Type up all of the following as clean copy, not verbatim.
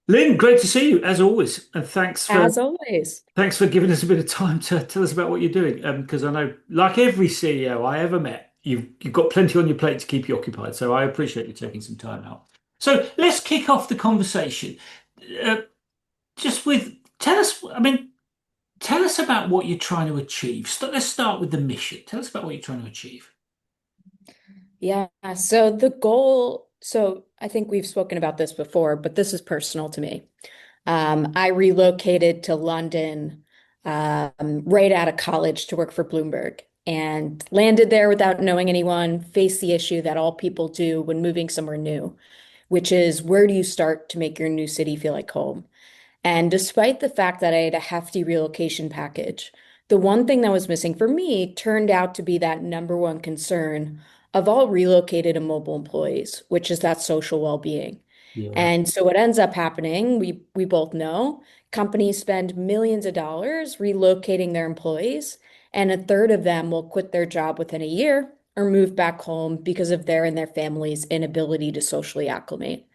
Lynn, great to see you as always, and As always. thanks for giving us a bit of time to tell us about what you're doing. Because I know, like every CEO I ever met, you've got plenty on your plate to keep you occupied. So I appreciate you taking some time out. So let's kick off the conversation. Uh, just with tell us, I mean, tell us about what you're trying to achieve. Let's start with the mission. Tell us about what you're trying to achieve. Yeah. So the goal, so I think we've spoken about this before, but this is personal to me. I relocated to London right out of college to work for Bloomberg and landed there without knowing anyone, faced the issue that all people do when moving somewhere new, which is where do you start to make your new city feel like home? And despite the fact that I had a hefty relocation package, the one thing that was missing for me turned out to be that number one concern of all relocated and mobile employees, which is that social well-being. Yeah. And so what ends up happening, we both know, companies spend millions of dollars relocating their employees, and a third of them will quit their job within a year or move back home because of their and their family's inability to socially acclimate.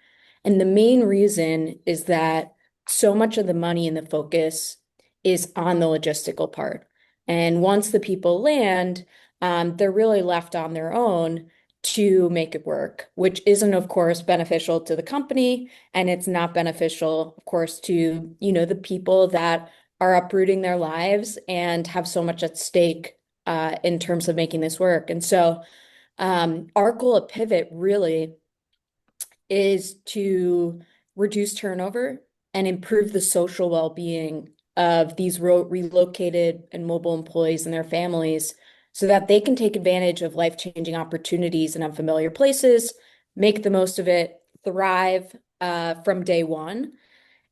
And the main reason is that so much of the money and the focus is on the logistical part. And once the people land, they're really left on their own to make it work, which isn't, of course, beneficial to the company, and it's not beneficial, of course, to, the people that are uprooting their lives and have so much at stake in terms of making this work. And so, our goal at Pivot really is to reduce turnover and improve the social well-being of these relocated and mobile employees and their families so that they can take advantage of life-changing opportunities in unfamiliar places, make the most of it, thrive from day one.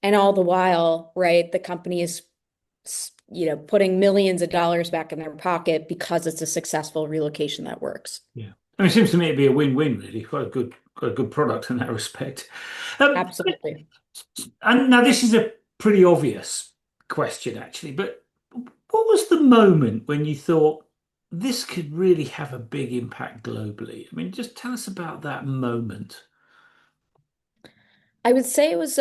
And all the while, right, the company is, putting millions of dollars back in their pocket because it's a successful relocation that works. Yeah. I mean, it seems to me it'd be a win-win, really. Quite a good product in that respect. Um, Absolutely. And now this is a pretty obvious question, actually, but what was the moment when you thought this could really have a big impact globally? I mean, just tell us about that moment. I would say it was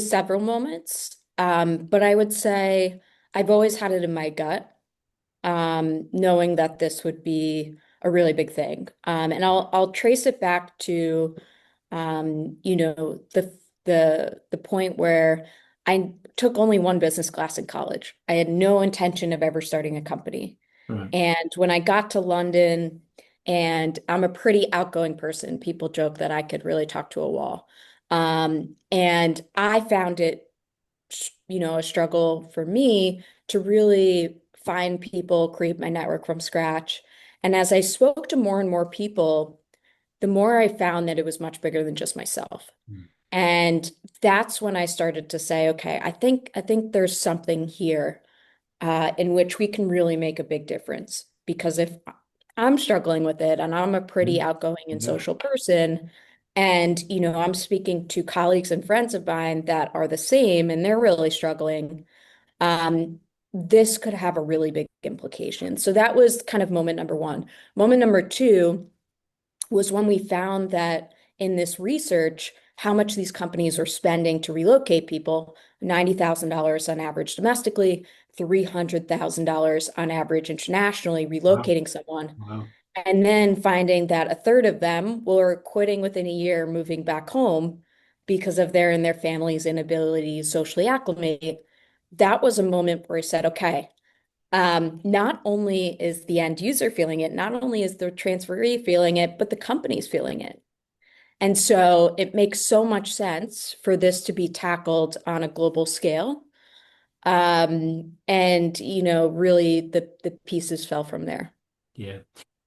several moments. But I would say I've always had it in my gut, knowing that this would be a really big thing. And I'll trace it back to the point where I took only one business class in college. I had no intention of ever starting a company. Right. And when I got to London, and I'm a pretty outgoing person, people joke that I could really talk to a wall. And I found it, a struggle for me to really find people, create my network from scratch. And as I spoke to more and more people, the more I found that it was much bigger than just myself. Mm. And that's when I started to say, okay, I think there's something here in which we can really make a big difference. Because if I'm struggling with it and I'm a pretty Mm. outgoing and Yeah. social person, and I'm speaking to colleagues and friends of mine that are the same and they're really struggling, um, this could have a really big implication. So that was kind of moment number one. Moment number two was when we found that in this research, how much these companies are spending to relocate people, $90,000 on average domestically, $300,000 on average internationally, Wow. relocating someone. Wow. And then finding that a third of them were quitting within a year, moving back home because of their and their family's inability to socially acclimate. That was a moment where I said, okay, not only is the end user feeling it, not only is the transferee feeling it, but the company's feeling it. And so it makes so much sense for this to be tackled on a global scale. And really the pieces fell from there. Yeah.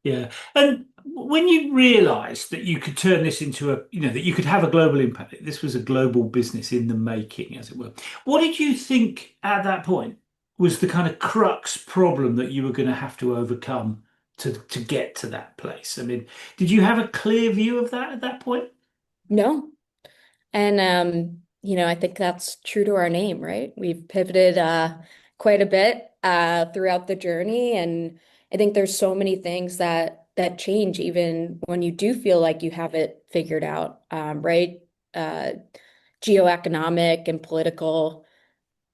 Yeah. And when you realized that you could turn this into that you could have a global impact, this was a global business in the making, as it were. What did you think at that point was the kind of crux problem that you were going to have to overcome to get to that place? I mean, did you have a clear view of that at that point? No. And I think that's true to our name, right? We've pivoted quite a bit throughout the journey, and I think there's so many things that change even when you do feel like you have it figured out, right? Uh, geoeconomic and political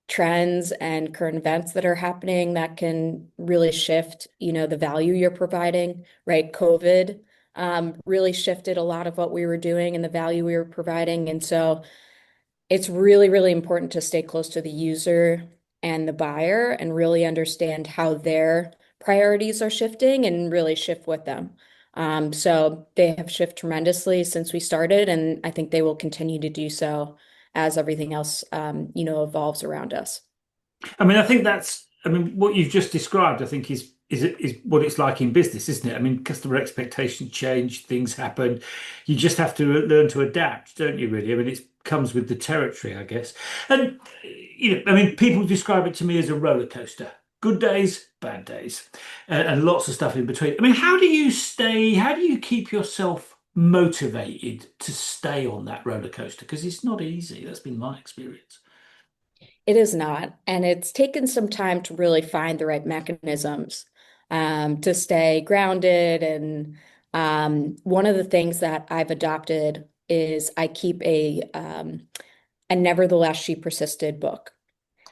trends and current events that are happening that can really shift, the value you're providing, right? COVID really shifted a lot of what we were doing and the value we were providing. And so it's really, really important to stay close to the user and the buyer and really understand how their priorities are shifting and really shift with them. So they have shifted tremendously since we started, and I think they will continue to do so as everything else, evolves around us. I mean, I think what you've just described, I think is what it's like in business, isn't it? I mean, customer expectations change, things happen. You just have to learn to adapt, don't you, really? I mean, it comes with the territory, I guess. And, I mean, people describe it to me as a roller coaster. Good days, bad days, and lots of stuff in between. I mean, how do you keep yourself motivated to stay on that roller coaster? Because it's not easy. That's been my experience. It is not. And it's taken some time to really find the right mechanisms to stay grounded. And one of the things that I've adopted is I keep a Nevertheless She Persisted book.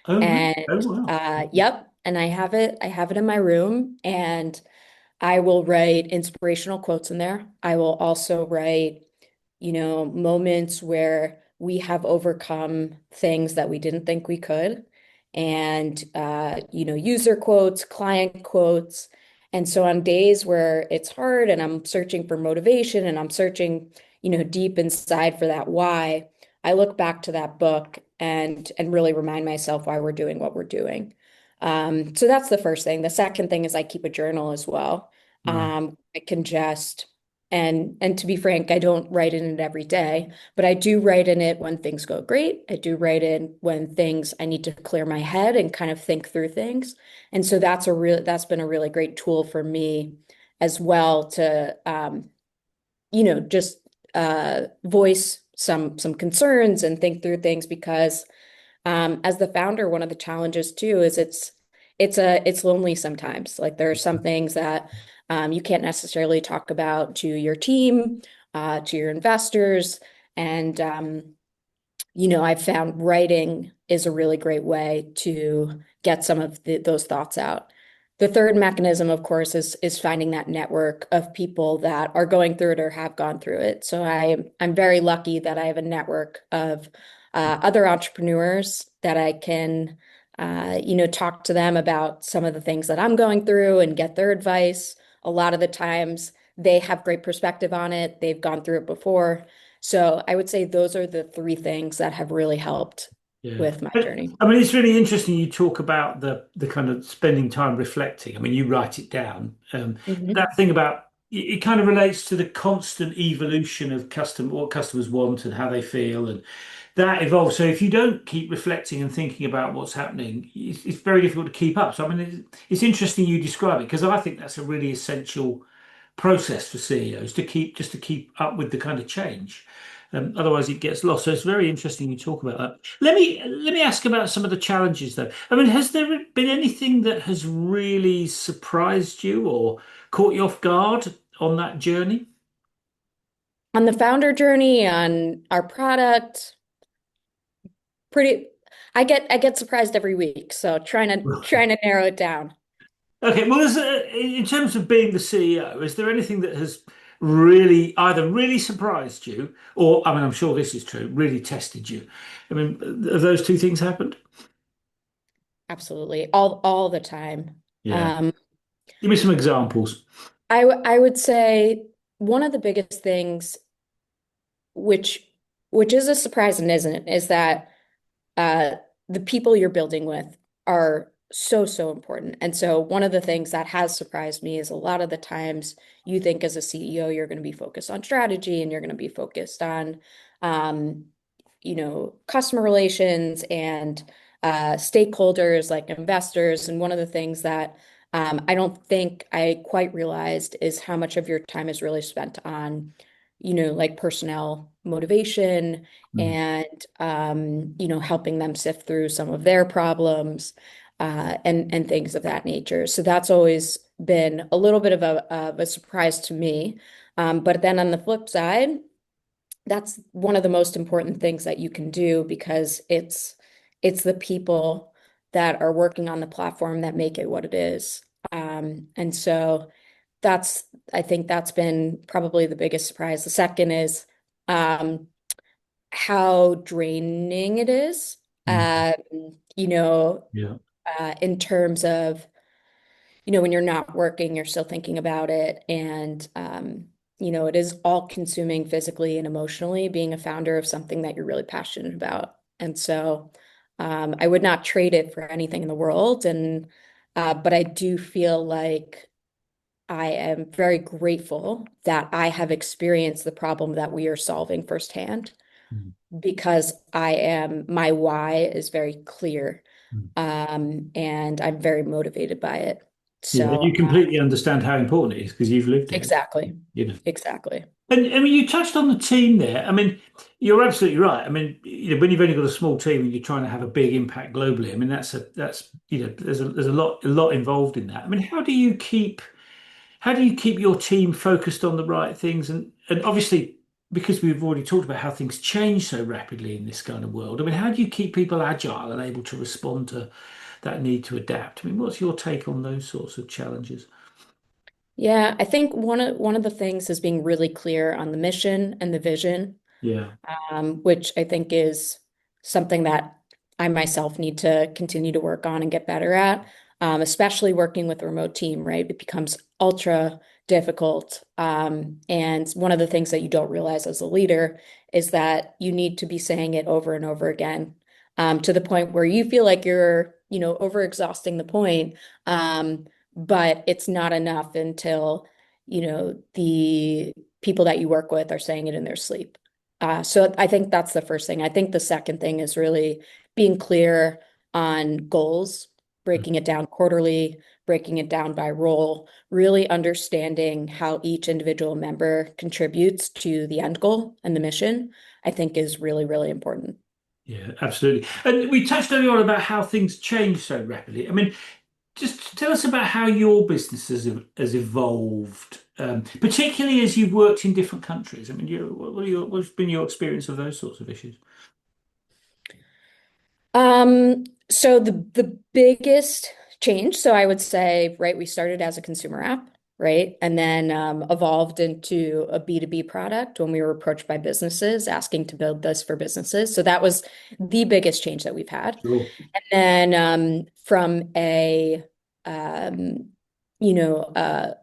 Oh, really? And Oh, wow. yep, and I have it in my room, and I will write inspirational quotes in there. I will also write, moments where we have overcome things that we didn't think we could, and user quotes, client quotes. And so on days where it's hard and I'm searching for motivation and I'm searching, deep inside for that why, I look back to that book and really remind myself why we're doing what we're doing. So that's the first thing. The second thing is I keep a journal as well. Right. I can just and to be frank, I don't write in it every day, but I do write in it when things go great. I do write in when things I need to clear my head and kind of think through things. And so that's been a really great tool for me as well to just voice some concerns and think through things because as the founder, one of the challenges too is it's lonely sometimes. Like there are some things that you can't necessarily talk about to your team, to your investors, and I've found writing is a really great way to get some of those thoughts out. The third mechanism, of course, is finding that network of people that are going through it or have gone through it. So I'm very lucky that I have a network of other entrepreneurs that I can talk to them about some of the things that I'm going through and get their advice. A lot of the times they have great perspective on it. They've gone through it before. So I would say those are the three things that have really helped Yeah. with my journey. I mean, it's really interesting you talk about the kind of spending time reflecting. I mean, you write it down. Mhm. That thing about it kind of relates to the constant evolution of what customers want and how they feel, and that evolves. So if you don't keep reflecting and thinking about what's happening, it's very difficult to keep up. So I mean, it's interesting you describe it because I think that's a really essential process for CEOs to keep up with the kind of change. Otherwise, it gets lost. So it's very interesting you talk about that. Let me ask about some of the challenges, though. I mean, has there been anything that has really surprised you or caught you off guard on that journey? On the founder journey, on our product, pretty, I get surprised every week. So trying to narrow it down. Okay, well, in terms of being the CEO, is there anything that has really either really surprised you, or I mean, I'm sure this is true, really tested you? I mean, have those two things happened? Absolutely. All the time. Yeah. Um, Give me some examples. I would say one of the biggest things, which which is a surprise and isn't, is that uh, the people you're building with are so important. And so one of the things that has surprised me is a lot of the times you think as a CEO you're going to be focused on strategy and you're going to be focused on um, customer relations and stakeholders like investors. And one of the things that I don't think I quite realized is how much of your time is really spent on, like personnel motivation Mm. and, helping them sift through some of their problems and things of that nature. So that's always been a little bit of a surprise to me. But then on the flip side, that's one of the most important things that you can do because it's the people that are working on the platform that make it what it is. And so that's I think that's been probably the biggest surprise. The second is um, how draining it is. Mm. Um, you know, Yeah. in terms of when you're not working, you're still thinking about it. And, it is all consuming physically and emotionally, being a founder of something that you're really passionate about. And so I would not trade it for anything in the world. But I do feel like I am very grateful that I have experienced the problem that we are solving firsthand Mm. because my why is very clear. Mm. And I'm very motivated by it. Yeah, So, you completely understand how important it is because you've lived it, exactly. you know. Exactly. And I mean, you touched on the team there. I mean, you're absolutely right. I mean, when you've only got a small team and you're trying to have a big impact globally, I mean, there's a lot involved in that. I mean, how do you keep your team focused on the right things? And obviously, because we've already talked about how things change so rapidly in this kind of world, I mean, how do you keep people agile and able to respond to that need to adapt? I mean, what's your take on those sorts of challenges? Yeah, I think one of the things is being really clear on the mission and the vision, Yeah. which I think is something that I myself need to continue to work on and get better at, especially working with a remote team, right? It becomes ultra difficult. And one of the things that you don't realize as a leader is that you need to be saying it over and over again, to the point where you feel like you're, overexhausting the point. But it's not enough until, the people that you work with are saying it in their sleep. So I think that's the first thing. I think the second thing is really being clear on goals, breaking it down quarterly, breaking it down by role, really understanding how each individual member contributes to the end goal and the mission, I think is really, really important. Yeah, absolutely. And we touched earlier on about how things change so rapidly. I mean, just tell us about how your business has evolved, particularly as you've worked in different countries. I mean, what's been your experience of those sorts of issues? So the biggest change, so I would say, right, we started as a consumer app, right? And then evolved into a B2B product when we were approached by businesses asking to build this for businesses. So that was the biggest change that we've had. Sure. And then from a um, you know,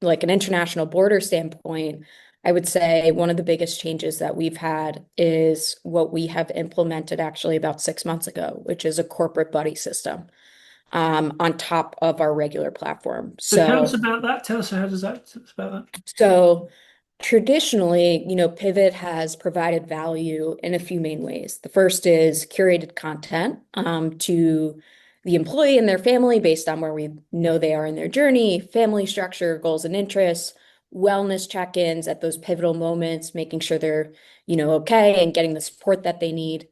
like an international border standpoint, I would say one of the biggest changes that we've had is what we have implemented actually about 6 months ago, which is a corporate buddy system on top of our regular platform. So tell us about that. Tell us tell us about that. So traditionally, Pivot has provided value in a few main ways. The first is curated content to the employee and their family based on where we know they are in their journey, family structure, goals and interests, wellness check-ins at those pivotal moments, making sure they're, okay and getting the support that they need.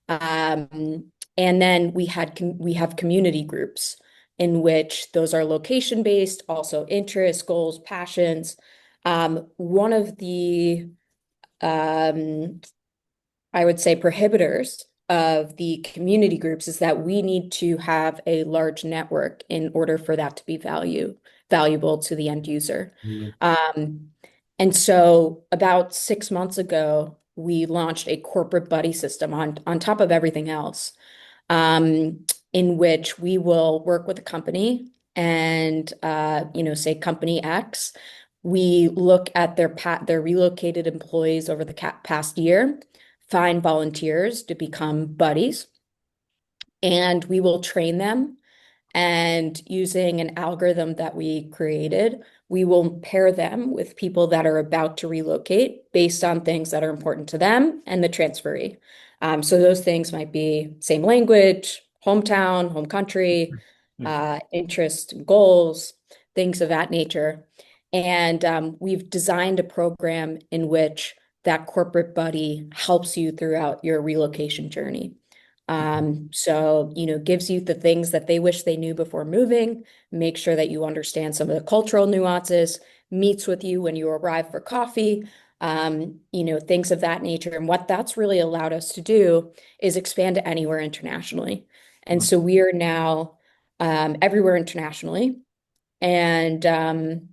And then we have community groups in which those are location based, also interests, goals, passions. One of the um, I would say prohibitors of the community groups is that we need to have a large network in order for that to be valuable to the end user. Yeah. Um, and so about 6 months ago, we launched a corporate buddy system on top of everything else, in which we will work with a company and say company X. We look at their relocated employees over the past year, find volunteers to become buddies, and we will train them. And using an algorithm that we created, we will pair them with people that are about to relocate based on things that are important to them and the transferee. So those things might be same language, hometown, home country, Okay. interest, goals, things of that nature. And we've designed a program in which that corporate buddy helps you throughout your relocation journey. So, gives you the things that they wish they knew before moving, make sure that you understand some of the cultural nuances, meets with you when you arrive for coffee, things of that nature. And what that's really allowed us to do is expand to anywhere internationally. And Right. so we are now everywhere internationally. And and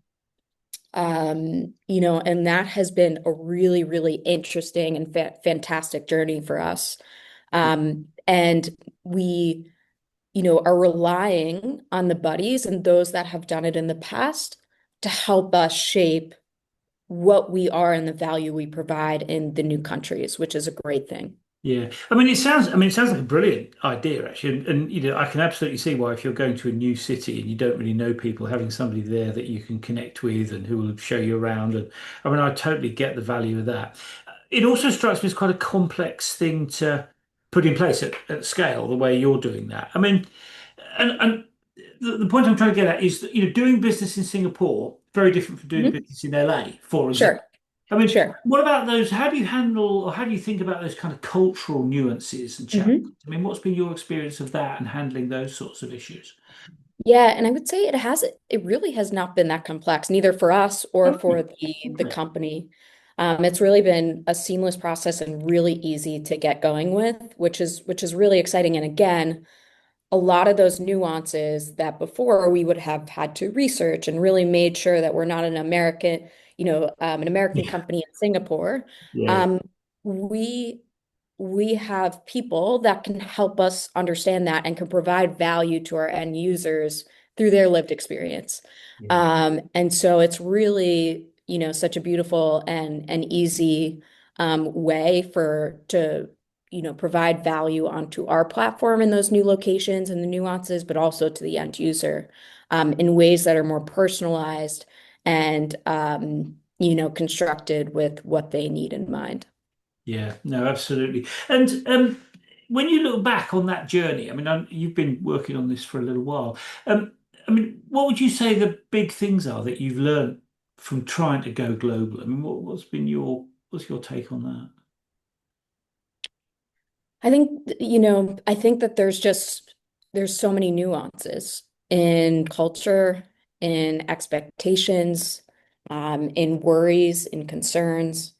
that has been a really, really interesting and fa fantastic journey for us. And we, are relying on the buddies and those that have done it in the past to help us shape what we are and the value we provide in the new countries, which is a great thing. Yeah, it sounds like a brilliant idea actually, and I can absolutely see why if you're going to a new city and you don't really know people, having somebody there that you can connect with and who will show you around, and I totally get the value of that. It also strikes me as quite a complex thing to put in place at scale, the way you're doing that. And the point I'm trying to get at is that doing business in Singapore very different from doing Mhm. business in LA, for example. Sure, I mean, sure. what about those? How do you handle or how do you think about those kind of cultural nuances and challenges? Mhm. I mean, what's been your experience of that and handling those sorts of issues? Yeah, and I would say it really has not been that complex, neither for us or Okay. for the Okay. company. It's really been a seamless process and really easy to get going with, which is really exciting. And again, a lot of those nuances that before we would have had to research and really made sure that we're not an American Yeah. company in Singapore. Yeah. Um, we we have people that can help us understand that and can provide value to our end users through their lived experience. Yeah. And so it's really, such a beautiful and easy way to provide value onto our platform in those new locations and the nuances, but also to the end user in ways that are more personalized and constructed with what they need in mind. Yeah. No, absolutely. And when you look back on that journey, you've been working on this for a little while. Um, what would you say the big things are that you've learned from trying to go global? What's your take on that? I think that there's so many nuances in culture, in expectations, in worries, in concerns.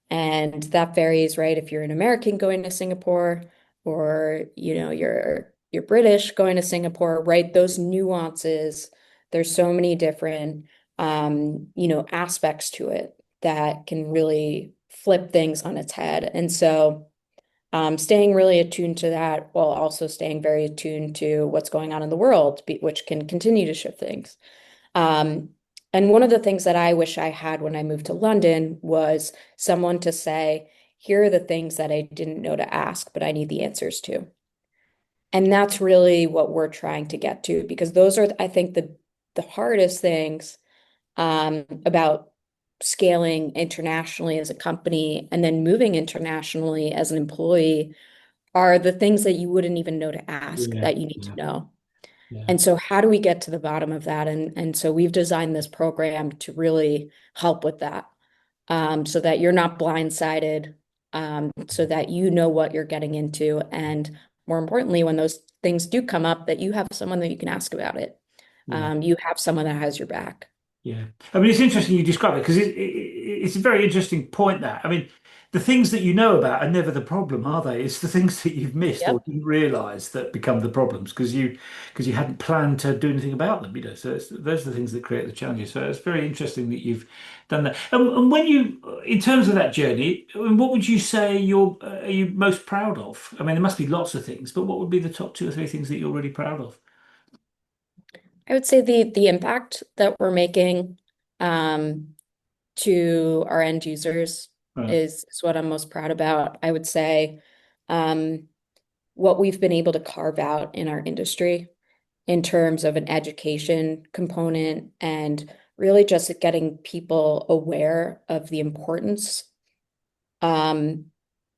And that varies, right? If you're an American going to Singapore or, you're British going to Singapore, right? Those nuances, there's so many different aspects to it that can really flip things on its head. And so staying really attuned to that while also staying very attuned to what's going on in the world, which can continue to shift things. Um, and one of the things that I wish I had when I moved to London was someone to say, here are the things that I didn't know to ask, but I need the answers to. And that's really what we're trying to get to, because those are, I think, the hardest things about scaling internationally as a company and then moving internationally as an employee are the things that you wouldn't even know to ask Yeah. that you need Yeah. to know. Yeah. And so how do we get to the bottom of that? And so we've designed this program to really help with that, so that you're not blindsided, so that you know what you're getting into. And more importantly, when those things do come up, that you have someone that you can ask about it. Yeah. You have someone that has your back. Yeah, it's interesting you describe it because it's a very interesting point that the things that you know about are never the problem, are they? It's the things that you've missed or Yep. didn't realize that become the problems because you hadn't planned to do anything about them, So those are the things that create the challenges. So it's very interesting that you've done that. And when in terms of that journey, what would you say are you most proud of? There must be lots of things, but what would be the top two or three things that you're really proud of? I would say the impact that we're making um, to our end users Right. is what I'm most proud about. I would say um, what we've been able to carve out in our industry in terms of an education component and really just getting people aware of the importance um,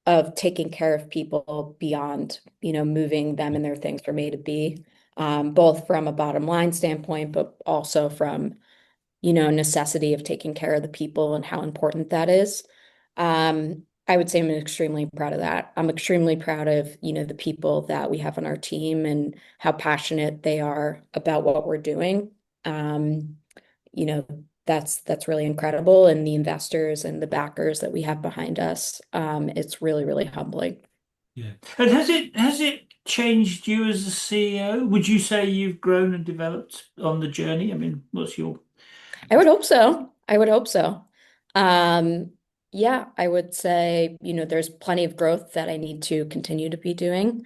of taking care of people beyond, moving them and their things from A to B, both from a bottom line standpoint, but also from necessity of taking care of the people and how important that is. I would say I'm extremely proud of that. I'm extremely proud of, the people that we have on our team and how passionate they are about what we're doing. Um, you know, that's really incredible. And the investors and the backers that we have behind us, it's really, really humbling. Yeah. And has it changed you as a CEO? Would you say you've grown and developed on the journey? I mean, what's your I would hope so. I would hope so. Um, yeah, I would say, there's plenty of growth that I need to continue to be doing,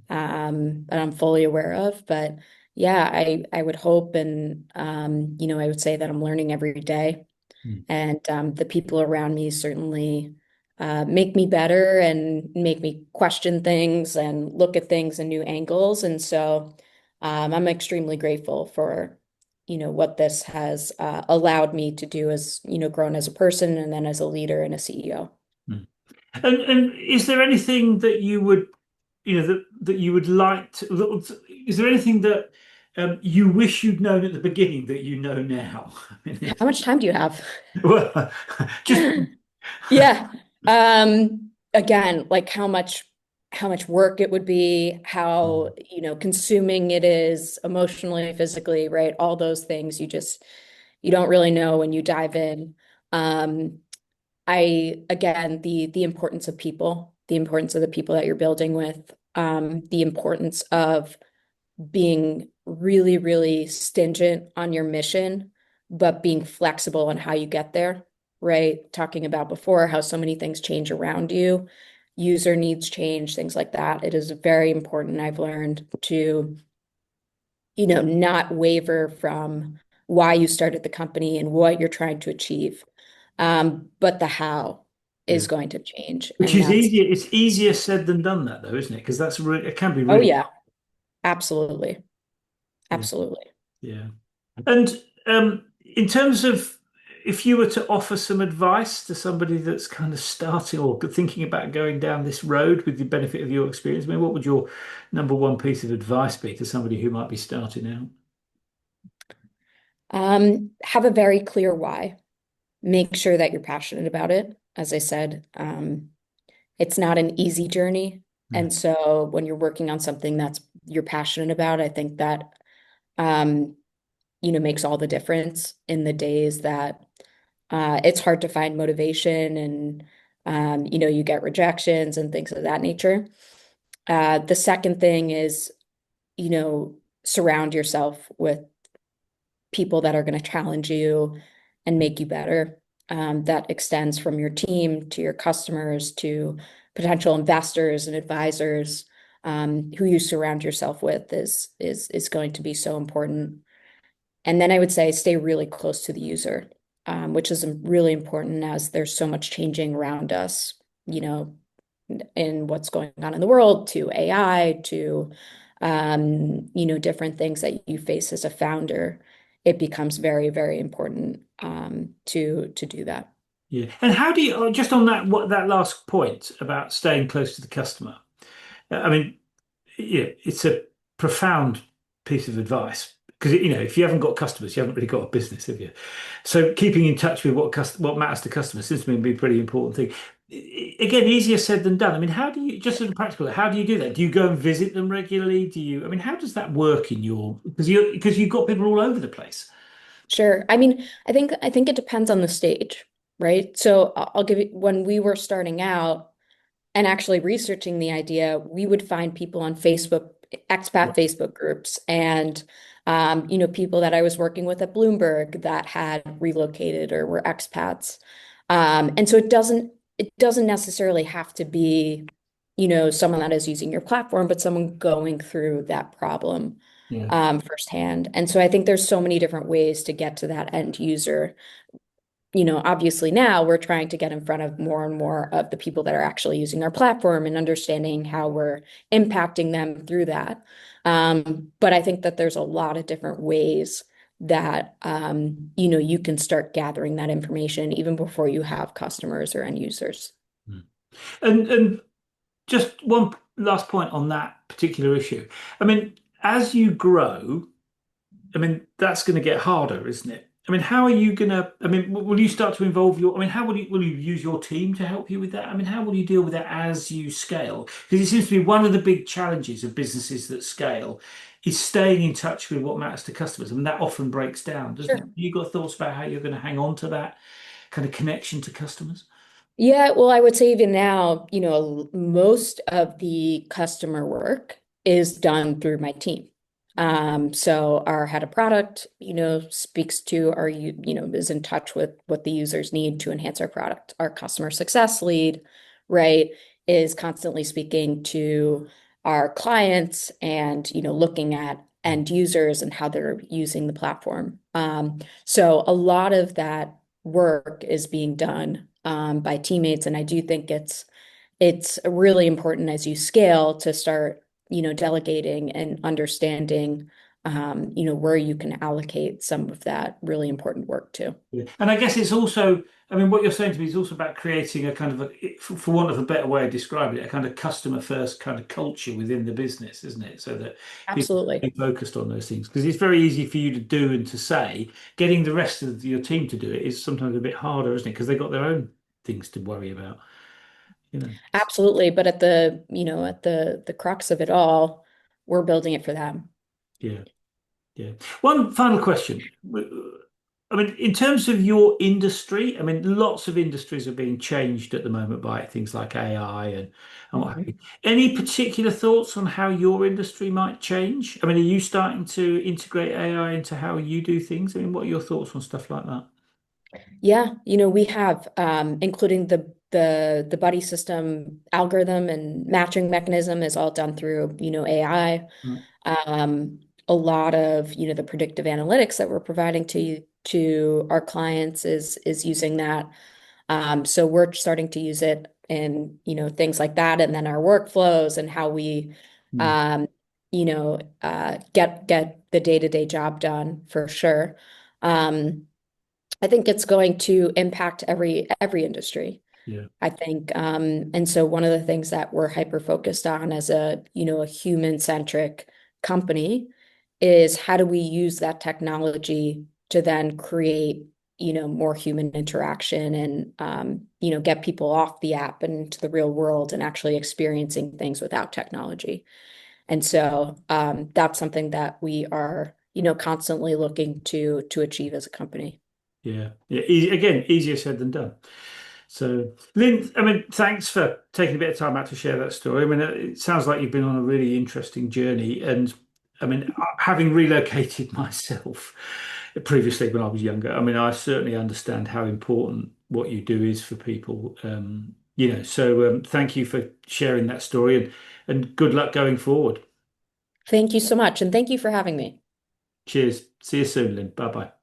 that I'm fully aware of. But yeah, I would hope and I would say that I'm learning every day. Mm. And the people around me certainly make me better and make me question things and look at things in new angles. And so I'm extremely grateful for, what this has allowed me to do as, grown as a person and then as a leader and a CEO. Mm. And is there anything that you would, that you would like to, is there anything that you wish you'd known at the beginning that you know now? I mean, How much time do you have? well, just Yeah. Again, like how much work it would be, how, consuming it is emotionally, physically, right? All those things you don't really know when you dive in. Um, again, the importance of people, the importance of the people that you're building with, the importance of being really, really stringent on your mission, but being flexible on how you get there, right? Talking about before how so many things change around you, user needs change, things like that. It is very important, I've learned, to, not waver from why you started the company and what you're trying to achieve. But the how yeah. is going to change. Which And is that's, easier. It's easier said than done, that though, isn't it? Because that's really, it can be oh really, yeah, absolutely. yeah, Absolutely. yeah. And in terms of if you were to offer some advice to somebody that's kind of starting or thinking about going down this road with the benefit of your experience, I mean, what would your number one piece of advice be to somebody who might be starting out? Have a very clear why. Make sure that you're passionate about it. As I said, it's not an easy journey. Mm. And so when you're working on something that's you're passionate about, I think that um, makes all the difference in the days that it's hard to find motivation and you get rejections and things of that nature. The second thing is, you know, surround yourself with people that are going to challenge you and make you better. That extends from your team to your customers to potential investors and advisors. Who you surround yourself with is going to be so important. And then I would say stay really close to the user, which is really important as there's so much changing around us, you know, in what's going on in the world, to AI, to different things that you face as a founder. It becomes very, very important to do that. Yeah. And how do you, just on that, what that last point about staying close to the customer? I mean, yeah, it's a profound piece of advice because if you haven't got customers, you haven't really got a business, have you? So keeping in touch with what matters to customers seems to me to be a pretty important thing. Again, easier said than done. I mean, how do you just sort of practical? How do you do that? Do you go and visit them regularly? Do you? I mean, how does that work in your because you've got people all over the place. Sure. I mean, I think it depends on the stage, right? So I'll give you when we were starting out and actually researching the idea, we would find people on Facebook, expat Facebook groups, and people that I was working with at Bloomberg that had relocated or were expats. And so it doesn't necessarily have to be, someone that is using your platform, but someone going through that problem Yeah. firsthand. And so I think there's so many different ways to get to that end user. Obviously now we're trying to get in front of more and more of the people that are actually using our platform and understanding how we're impacting them through that. But I think that there's a lot of different ways that you can start gathering that information even before you have customers or end users. Mm. And just one last point on that particular issue. I mean, as you grow, I mean, that's going to get harder, isn't it? I mean, how are you going to, I mean, will you start to involve I mean, how will you use your team to help you with that? I mean, how will you deal with that as you scale? Because it seems to be one of the big challenges of businesses that scale is staying in touch with what matters to customers. I mean, that often breaks down, doesn't it? Sure. You got thoughts about how you're going to hang on to that kind of connection to customers? Yeah, well, I would say even now, most of the customer work is done through my team. So our head of product, speaks to our, is in touch with what the users need to enhance our product. Our customer success lead, right, is constantly speaking to our clients and, looking at end users and how they're using the platform. So a lot of that work is being done by teammates, and I do think it's really important as you scale to start, delegating and understanding, where you can allocate some of that really important work to. Yeah. And I guess it's also, I mean, what you're saying to me is also about creating a kind of for want of a better way of describing it, a kind of customer first kind of culture within the business, isn't it? So that people Absolutely. stay focused on those things. Because it's very easy for you to do and to say. Getting the rest of your team to do it is sometimes a bit harder, isn't it? Because they've got their own things to worry about, you know. Absolutely. But at the crux of it all, we're building it for them. Yeah. Yeah. One final question. I mean, in terms of your industry, I mean, lots of industries are being changed at the moment by things like AI and what have you. Mhm. Any particular thoughts on how your industry might change? I mean, are you starting to integrate AI into how you do things? I mean, what are your thoughts on stuff like that? Yeah, we have, including the buddy system algorithm and matching mechanism is all done through, AI. Right. A lot of, the predictive analytics that we're providing to our clients is using that. So we're starting to use it in, things like that, and then our workflows and how we, Mm. um, get the day-to-day job done for sure. Um, I think it's going to impact every industry. Yeah. I think, and so one of the things that we're hyper focused on as a human-centric company is how do we use that technology to then create, more human interaction and, get people off the app and into the real world and actually experiencing things without technology. And so, that's something that we are, constantly looking to achieve as a company. Yeah. Yeah. Again, easier said than done. So, Lynn, I mean, thanks for taking a bit of time out to share that story. I mean, it sounds like you've been on a really interesting journey. And I mean, having relocated myself previously when I was younger, I mean, I certainly understand how important what you do is for people. So thank you for sharing that story and good luck going forward. Thank you so much, and thank you for having me. Cheers. See you soon, Lynn. Bye bye.